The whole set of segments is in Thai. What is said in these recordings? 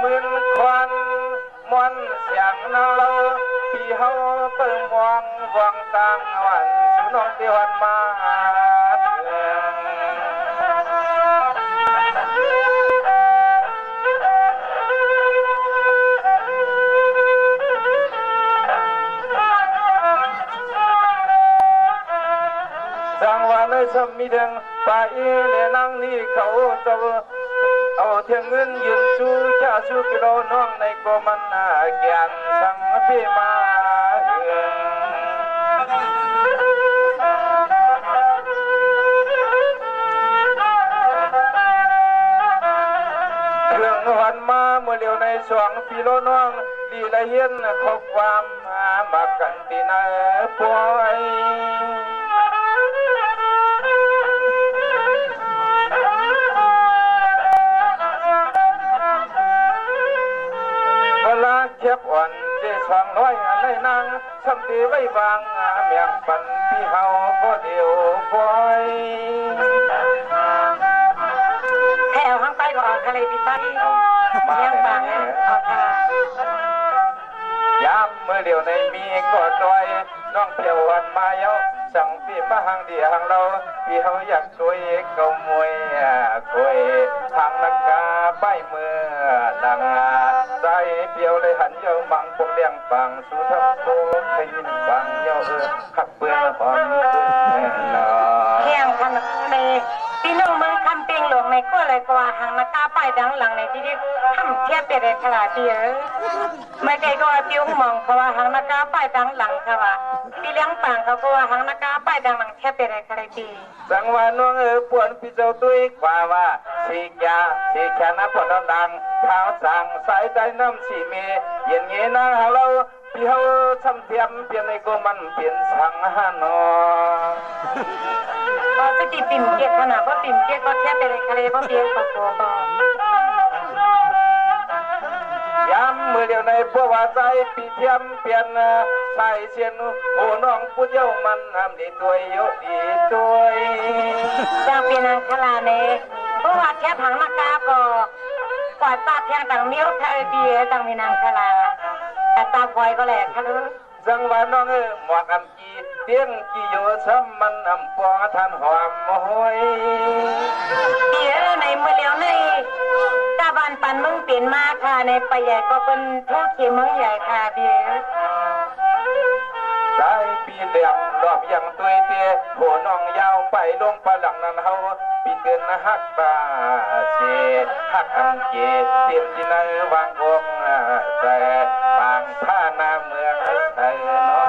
มื่นควันมวนเสียงนาเลพี่เฮาเปิ่มมองวางตังวันสุนองที่วันมาสังวานเลยสมีเดงไปเลนังนี่เขาจะเอาเทียงเงินยืนชูชาชูกิโลน้องในกมันนาแกนสังพี่มาเฮืองเรื่องวันมาเมื่อเร็วในสวงพี่โลน้องดีละเฮียนข้อความมากันตีนาป่วยเทียบอ่อนเจสองร้อยในนางสัมตีไว้วางเมียงปันพี่เฮาก็เดียวปล่อยแถวข้างใต้ก็ออกทะเลพิษเลี้ยงปางออกค่ะยามเมื่อเดียวในมีก็จอยน้องเที่ยววันมาเยาสั่งพี่มาหางดีหางเราพี่เฮาอยากช่วยเกามวยคุยทางนักกาใบมือดังใจเปียวเลยหันเยาบังพวกเลี้ยงปังสุทับโคขยินปังเยาขับเปลือกหอมเที่ยงคันเลยพี่น้องเมืองคำเปียงหลวงในก็เลยกว่าหางนักกาป้ายดังหลังในที่นี้ทำเทียบไปเลยขนาดเดียวไม่ไกลก็ติ้วมองเพราะว่าหางนักกาป้ายดังหลังค่ะว่าพี่เลี้ยงปังเขาก็ว่าหางนักกาป้ายดังหลังเทียบไปเลยขนาดดีสังวานน้องปวนพี่เจ้าตุ้ยกว่าว่าสียาสีแค่นับปวนดังเท้าสั่งสายใจน้ำสีเมย์เย็นเงี้ยนะฮัลโหลพี่เฮาช้ำเทียมเปลี่ยนในก็มันเปลี่ยนสังหานอพอสกิปิ่มเกียรขนาดเพราะปิ่มเกียรก็เทียบไปเลยทะเลเพราะเบียร์กับตัวก็ย้ำมือเดียวในพวกว่าใจปีเทียมเปลี่ยนใส่เชียนโอ้น้องผู้เย้ามันทำดีตัวเยอะดีตัวยังเป็นนางคลาเนเพราะว่าแค่ผังนักกาก็ปล่อยปากแทงต่างมิ้วเธอเบียต่างมีนางคลาแต่ตาคอยก็แหลกค่ะลูกจังว่าน้องหมวกอันกีเตียงกีโยซ้ำมันอำปอทันหอมหอยเบียในเมื่อเลี้ยวในตาบานปันมึงเปลี่ยนมาค่ะในไปใหญ่ก็เป็นทุกขีมึงใหญ่ค่ะเบียใจปีเหลี่ยมรอบยังตัวเตี้ยหัวน้องยาวไปลงปลังนั้นเฮาปีเกินฮักตาเสียฮักอังเกตเตรียมที่นั่งวางวงแต่บางท่านาเมืองไทยเนาะ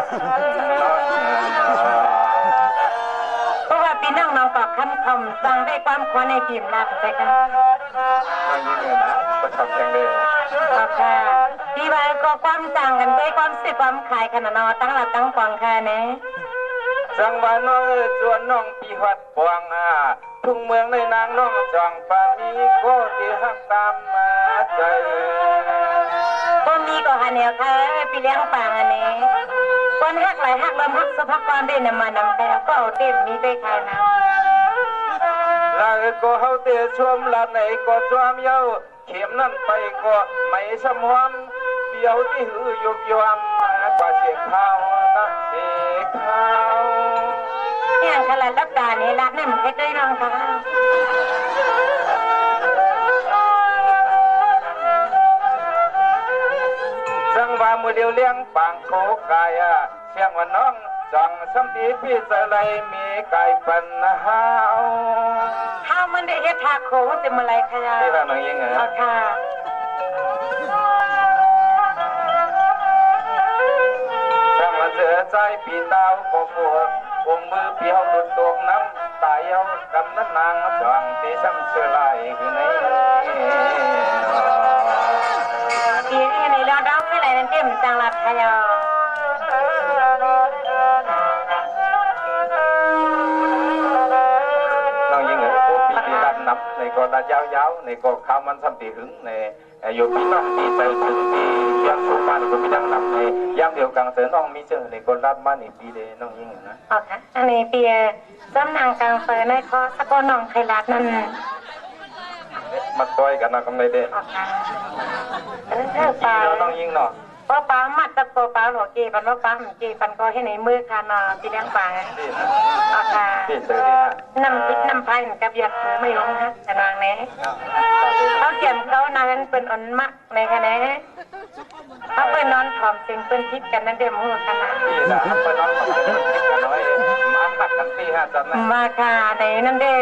เพราะว่าปีน้องน้องก็คำสั่งได้ความควรในทีมรักใช่กันประชาชนเลยค่ะที่ว่าก็ความสั่งกันได้ความสิความขายขนาดนอตั้งหลักตั้งกวางค่ะเนี่ยสังวานน้องจวนน้องปีหัดปวงทุ่งเมืองในนางน้องจองปามีก็ที่ฮักตามมาใจคนนี้ก็หันเหนียวค่ะปีเลี้ยงปางอันนี้คนฮักหลายฮักลำฮักสะพักความได้นำมานำแต่ก็เอาเต้นมีได้ค่ะนะลาก็เฮาเตะชมลาไหนก็ชวมเย้าเข็มนั่นไปก็ไม่สมหวมเบี้ยวที่หือยุบยวมกว่าเสียงเท้าตะเสียงเท้าเนี่ยขนาดรับการนี่รักเนี่ยมันให้ได้รองค่ะจังว่ามือเดียวเลี้ยงปางโคกายเสียงว่าน้องจังสัมตีพี่ใส่ไรมีไก่ปันหาวมันได้เฮ็ดทาโคจะมาไรค่ะที่เราหนังยังไงค่ะจังว่าเสือใจปีดาวก็ปวดวงมือเปียวดุดตวงน้ำตายเอากำนั้นนางจังที่ซ้ำเสือลายคือในปีนี้ในเราดาวไม่ไหลนั่นเต็มจังหลับค่ะนับในก็ระยาวๆในก็ข้าวมันสัมติหึงในอยู่พี่น้องที่ใจถึงที่ยังสุมาในก็มีดังนับในยามเดียวกันเสือน้องมีเจอในก็รับมาในปีเดน้องยิ่งนะอ๋อค่ะอันนี้ปีจำนางกลางเสือในข้อสะกอน้องไทยรัฐนั่น มาซอยกันนะกำไรเด้ปลาน้องยิงเนาะเพราะปลามัดตะโกปลาหัวเกปันว่าปลาหัวเกปันก็ให้ในมือคานาปีเลี้ยงปลาอาคานำพริกน้ำพายกับยาถือไม่ลงนะแต่นางเนี้ยเขาเกี่ยมเขานางนั้นเป็นอ่อนมักในคะแนนเขาไปนอนถอมเสียงเป็นทิศกันนั่นเดิมหัวคณะไปนอนถอมเสียงเป็นทิศกันน้อยมาขัดกันตีห้าจันนะมาค่ะในนั่นเด้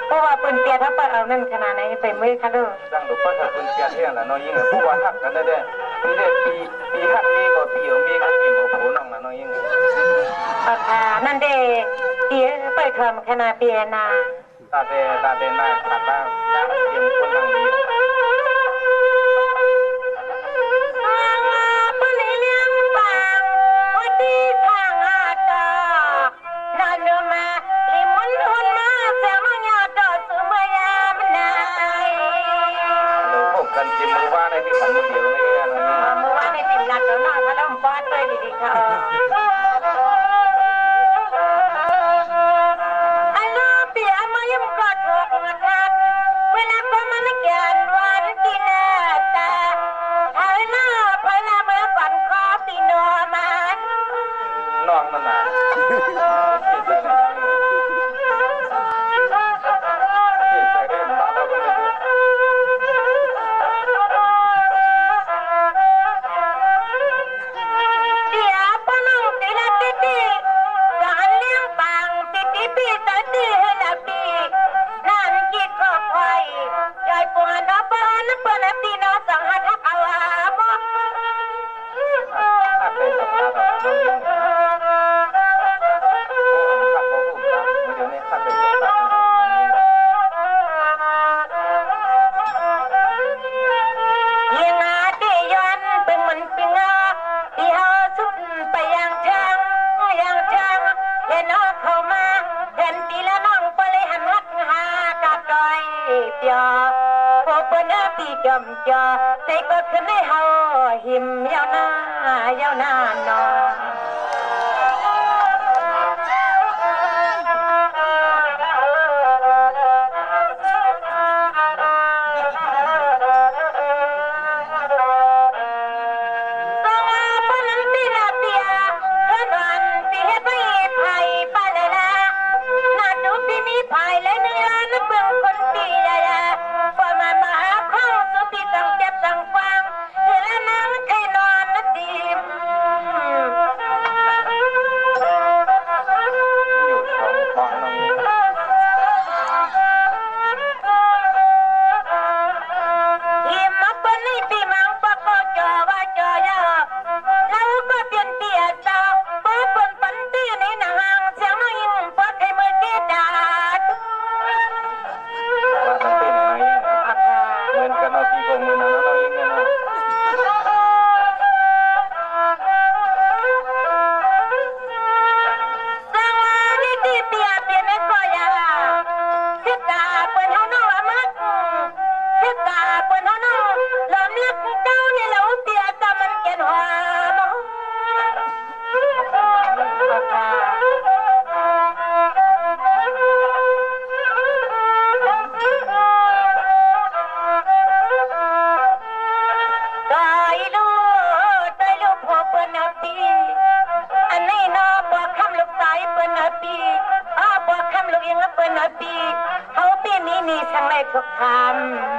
เพราะว่าปืนเปียถ้าเปิดเอานั่นขนาดไหนไปมือค่ะลูกจังดูก็ถ้าปืนเปียเที่ยงนะน้องยิงผู้ว่าทักกันได้เด้ปีเด็ปีทักมีก็ปีเอามีก็ปีเอาผู้น้องนะน้องยิงค่ะนั่นเด้ปีไปทำขนาดเปียนาตาเดนาขัดบ้างย่างเตรียมคนทางดีกันกินมือว่าในที่ขันมือเดียวในแค่นั้นมือว่าในติ่มนัดแล้วน้องเขาเริ่มฟาดเลยดีๆค่ะอันนู้เปียมายิ้มกอดถูกมาทักเวลาก็มันเกี่ยนวันกินแต่เฮ้ยน้าไปละเมื่อก่อนคอปีโนมันน้องนั่นน่ะจอมจอใจก็ขึ้นให้เฮาหิมยาวนานนอทุกค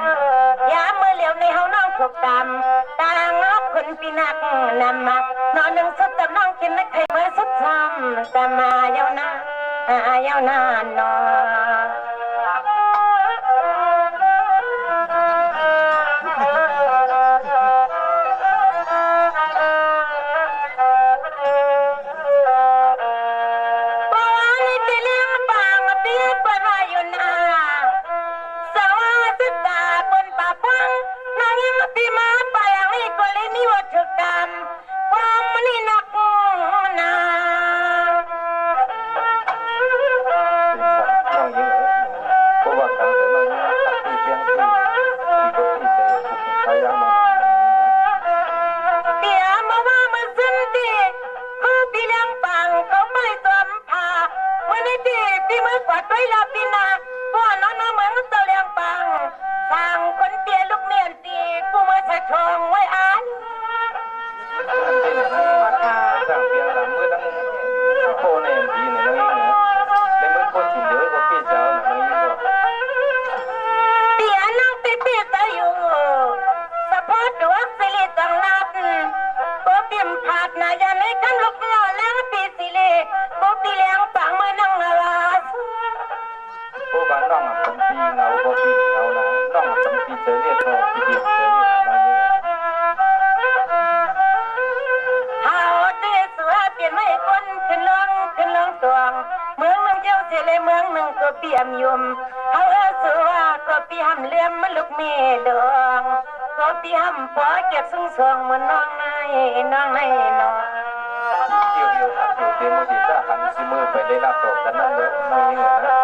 ำยามเมื่อเหลียวในเฮาน้องถูกตำต่างนอกคนปีนักนำมานอนหนึ่งสุดแต่น้องกินไม่เคยเมื่อสุดทำแต่มาเยาวนานนอ พี่เดียวเสือนี่มาเฮาตื้อสัวเปลี่ยนไม่คนขึ้นลงตวงเมืองนึงเจ้าเสเลยเมืองนึงก็เปี่ยมยุ่มเฮาสัวก็เปี่ยมเลื่อมมันลูกเมดองก็เปี่ยมปอเก็บสูงสวงเหมือนน้องนายน้องเกี่ยวครับอยู่ที่มือดีจ้าหันซิมือไปได้รับตกกันนั่นเลยน้องยิ่งนะ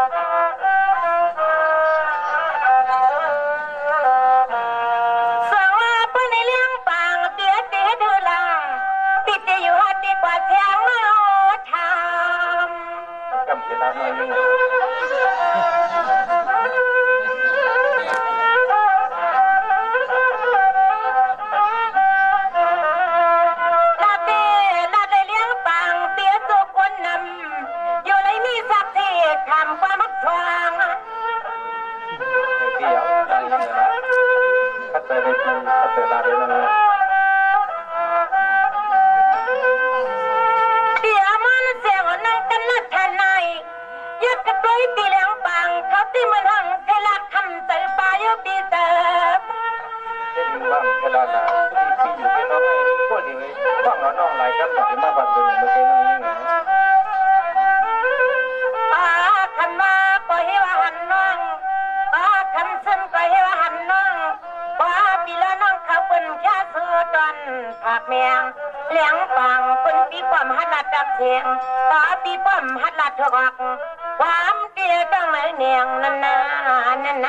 เมียงเลี้ยงปังคนปีป้อมหัดลัดดับเสียงต่อปีป้อมหัดลัดถอกความเตี้ยต้องไหนเนียงนานน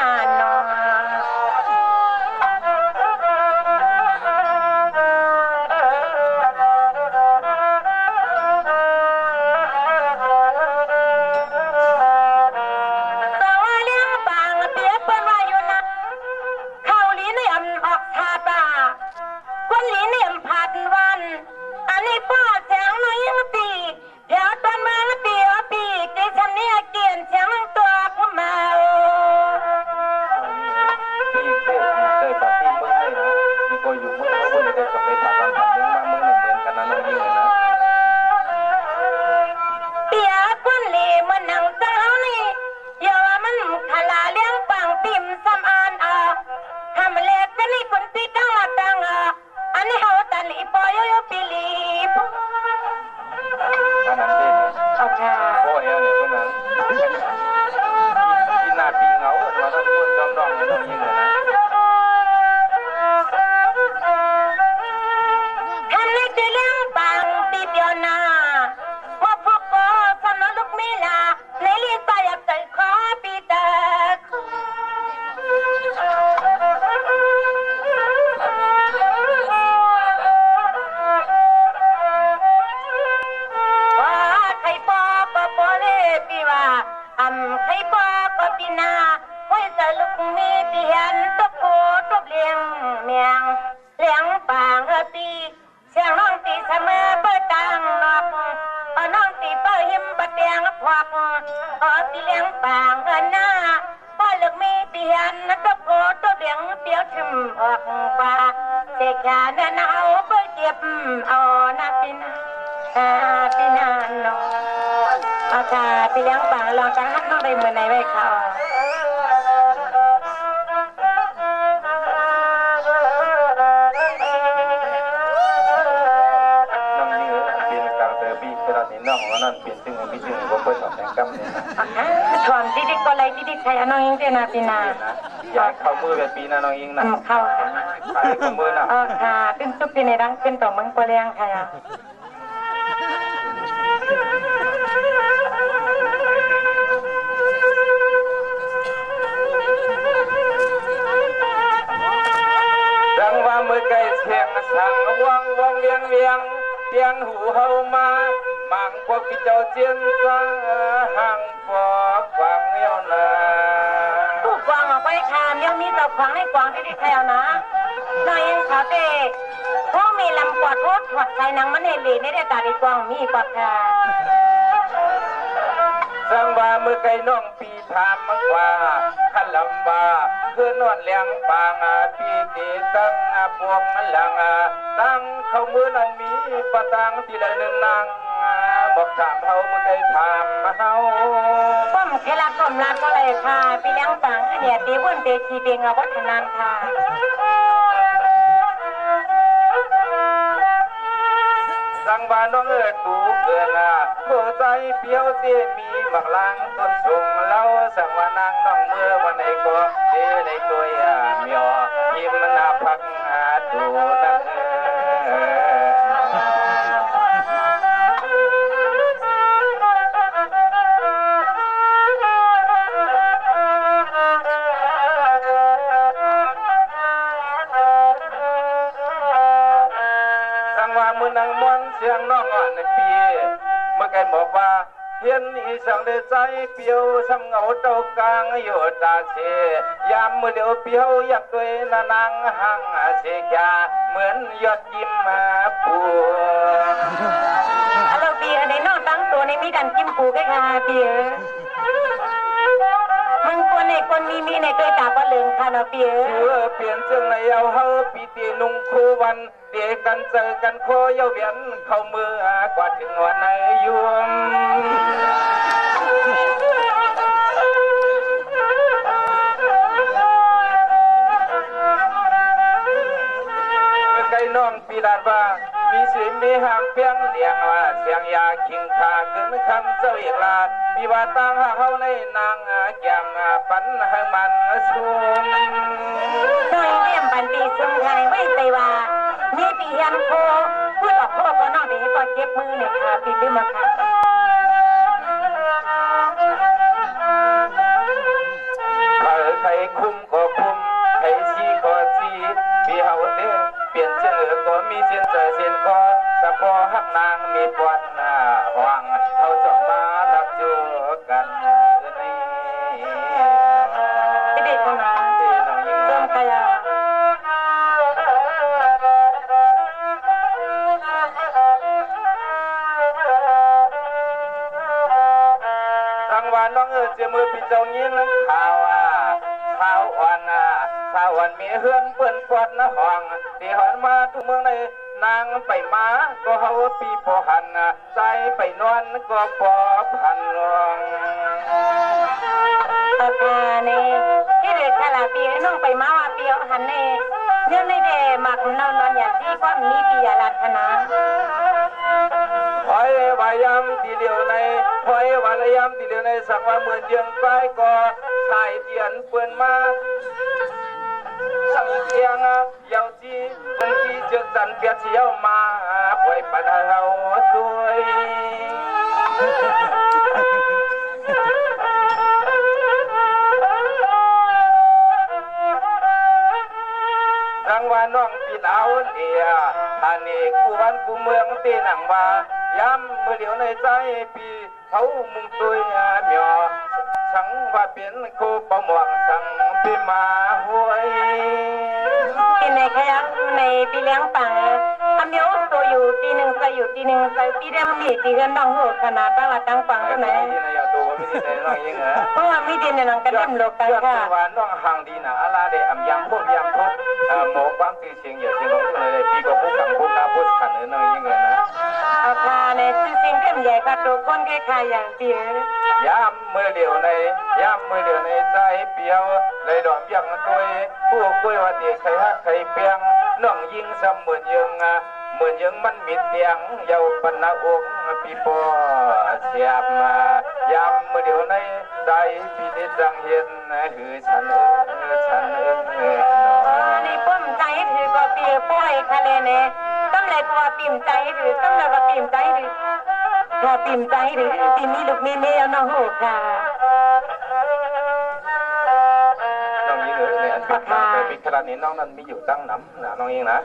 ไปเลี้ยงปังลองจะฮักน้องได้เหมือนไหนไว้ค่ะน้องของนั่นเปลี่ยนตึงมีตึงก็ค่อยสอนแต่งกำเนี่ยชวนที่ดิกอะไรที่ดิกใครน้องยิงเจนาปีนาอยากเข้ามือแบบปีนาน้องยิงนะเข้าเข้ามือนะค่ะตึ้งซุปปีในดังเป็นต่อเมืองปะเลียงค่ะดังว่ามือไก่เสียงสั่งวังเวียงเตียงหูเฮามามังพวกพี่เจ้าเจียนจ้าห่างปอกฟังเยานาถูกกวางออกไปคามยังมีเจ้าของให้กวางที่ดิแถวนะนายยังเขาเตะพวกมีลำกวาดโคตรถอดใส่นังมันเฮลีในเดตาดีกวางมีปากกาสังว่ามือไก่น้องปีถามมักว่าขันลำบาคือนอนเลี้ยงปางพี่ตีตั้งพวกมันหลังตั้งเข้ามือนั้นมีปะตังที่ละหนึ่งนางบอกถามเฮามือไก่ถามเฮาป้อมเคลักป้อมลาก็เลยค่ะพี่เลี้ยงปางเนี่ยตีวุ่นเตชีเบงวัฒนานค่ะ ว่าน้องตูเกินโบใจเปียวเตมีบักลางต้นสูงเล่าสังว่านางน้องเมื่อวันไหนก็เดในตัวเมียยิ้มนาพักตูนังมือนางมวนเสียงน้องอ่อนในปีเมื่อไกบอกว่าเฮียนอีสังได้ใจเปียวซ้ำเงาเต้ากลางอยู่ตาเชยามมือเดียวเปียวอยากตัวนางหังเสียเหมือนยอดยิ้มมาปูเราปีอันนี้น้องตั้งตัวในมีดันจิ้มปูแค่ค่ะปีมึงคนในคนมีในตัวตาปะเหลืองค่ะนะปีเปลี่ยนจังในเอาเฮาปีตีนุ่งคู่วันเดียกันเจอกันโคเยาเวียนเข้ามือกว่าถึงวันในยวมไก่น้องปีลาดว่ามีสิมีหางเพียงเลี้ยงว่าเสียงยาคิงขาขึ้นคำเจ้าอีกลามีว่าตั้งเฮาในนางแก้มปันให้มันสูงน้อยเยี่ยมบันปีสุงไทยไว้ใจว่ามีปียันโคพูดออกโคก็น้องเด็กก็เจ็บมือเนี่ยค่ะปีลืมมาค่ะใครคุ้มก็คุ้มใครชี้ก็ชี้พี่เฮาเด้เปลี่ยนเจอก็มีเส้นเจอเส้นก็สะพอหักนางมีปวนหวังเขาจะมาลักจูกันนี่เด็กคนนั้นเริ่มขยะทางวันน้องเจมือปีเจ้ายินข่าวข่าวอ่อนข่าวอ่อนมีเฮือนเปิ้นปวดห้องที่หันมาทุกเมืองในนางไปมาก็เฮาปีพอหันใจไปนอนก็พอพันลงอาคาเน่ที่เด็กขลาปีน้องไปมาว่าปีหันเน่เนื่องในเดหมักนอนอย่างที่ก็มีปียาลัตนาพอยวายามตีเดียวในพอยวายามตีเดียวในสักว่าเหมือนเยืองไปก็ชายเตียนเปื่อนมาสังเกียงยาวจีบางทีเจอจันเปียเชียวมาป่วยปัญหาเราด้วยรังวาน้องปีดาวเดียท่านนี่กูวันกูเมืองตีหนังว่าย้ำมือเดียวในใจปีเขามุงตุยเมียสังว่าเปลี่ยนโคปะหมวงสังปีมาหวยกินในขยะในปีเลี้ยงปังทำเยอะตัวอยู่ปีหนึ่งใส่อยู่ปีหนึ่งใส่ปีเดียวมีปีเงินน้องหัวขนาดตั้งละตั้งปังก็ไหนที่ไหนเอาตัวไม่ได้น้องยังเหรอเพราะว่ามีดินในหนังกระดิ่มโลกกันค่ะว่าน้องห่างดีนะอะไรเดอำยำพวกยำพวกหมอความตื่นเชียงเหยื่อเชียงของตัวเลยปีก็พวกกังพวกนาพวกขันน้องยังเหรอนะอาคาในชื่อจริงเข้มใหญ่กับตัวคนแค่ใครอย่างเดียวย้ำมือเดียวในใจเปียวเลยดอมยังตัวผู้คุยว่าตีใครฮักใครเปียงน้องยิงซ้ำเหมือนยังมันมิดเตียงเยาปนาองปีปอเสียบมายำมือเดียวในใจปีนี้จังเห็นหือฉันนี่ป้อมใจถือก็ปีป้อยทะเลเนี่ยตั้งเลยตัวปิ่มใจหรือตั้งเลยก็ปิ่มใจหรือพอปิ่มใจหรือปีนี้ลูกมีเมียน้องโหค่ะน้องยิงเลยอันเป็นขนาดนี้น้องนั้นมีอยู่ตั้งน้ำนะน้องยิงนะ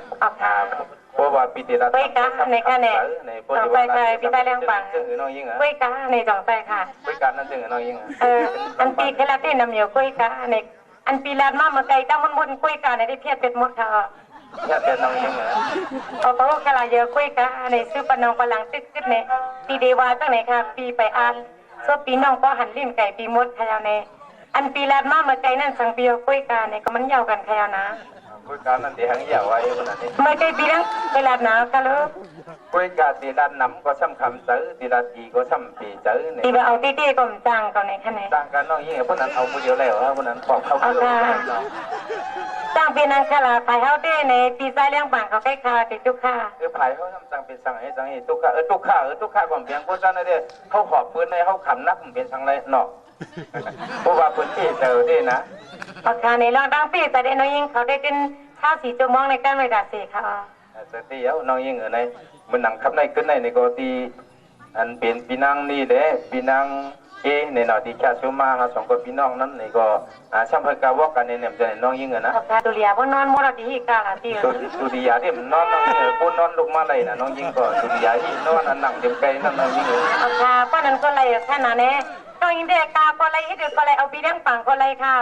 เพราะว่าปีติระเว้ยกะในค่ะเนี่ยจ่องไปค่ะพี่ใต้เลี้ยงปังเว้ยกะในจ่องไปค่ะเว้ยกะนั่นจึงน้องยิงอันปีแค่ละที่นำอยู่เว้ยกะในอันปีลาดมาเมื่อไกลตั้งมุนเว้ยกะในที่เพียรเป็ดหมดค่ะเพียรเป็ดน้องยิงเอาเพราะแค่ละเยอะเว้ยกะในซื้อปนองปลังตึกเนี่ยปีเดวาตั้งไหนค่ะปีไปอ่านส่วนปีน้องก็หันลิ้นไก่ปีมดขยาวในอันปีลาดมาเมื่อไกลนั่นสังเปียวเว้ยกะในก็มันยาวกันขยาวนะคุยการนั่นที่หังยาวไว้ขนาดนี้ไม่ใช่ปีนั้นเวลาหนาวกันเลยคุยการตีด้านน้ำก็ซ้ำคำเจอตีด้านดีก็ซ้ำปีเจอเนี่ยตีว่าเอาตีก็จ้างกันในขณะจ้างกันน้องยิ่งพวกนั้นเอาคนเดียวแล้วพวกนั้นปอกเข้าเรื่องแต่ ตั้งเป็นนังคลาไปเฮาได้ในปีซ้ายเลี้ยงบางเขาใกล้คาติดทุกค่าภายเขาทำสั่งเป็นสั่งให้สั่งให้ตุกข้าตุกข้าผมเพียงกูสั่งได้เขาขอบปืนในเขาขำนักผมเป็นสั่งไรเนาะเพราะว่าพื้นที่เจอได้นะปากกาในรองตั้งปีแต่ได้น้องยิงเขาได้กินข้าวสีจมองในการเวลาสีค่ะสติเอาน้องยิงในมันหนังขับในขึ้นในก็ตีอันเป็นปีนังนี่เด้ปีนังในหน่อยที่แค่ชั่วมาสองคนพี่น้องนั้นนี่ก็ช่างเพื่อกาวกันในเนี่ยจะน้องยิงนะปากกาตุลียว่านอนมรดกกาที่ตุลียาที่มันนอนน้องยิงกูนอนลงมาเลยนะน้องยิงก็ตุลียาที่นอนหนังเต็มใจนั่นน้องยิงปากกาป้านั้นก็เลยแค่นั้นเองน้องยิงเด็กกาก็เลยให้เด็กก็เลยเอาปีเลี้ยงปังก็เลยค่ะ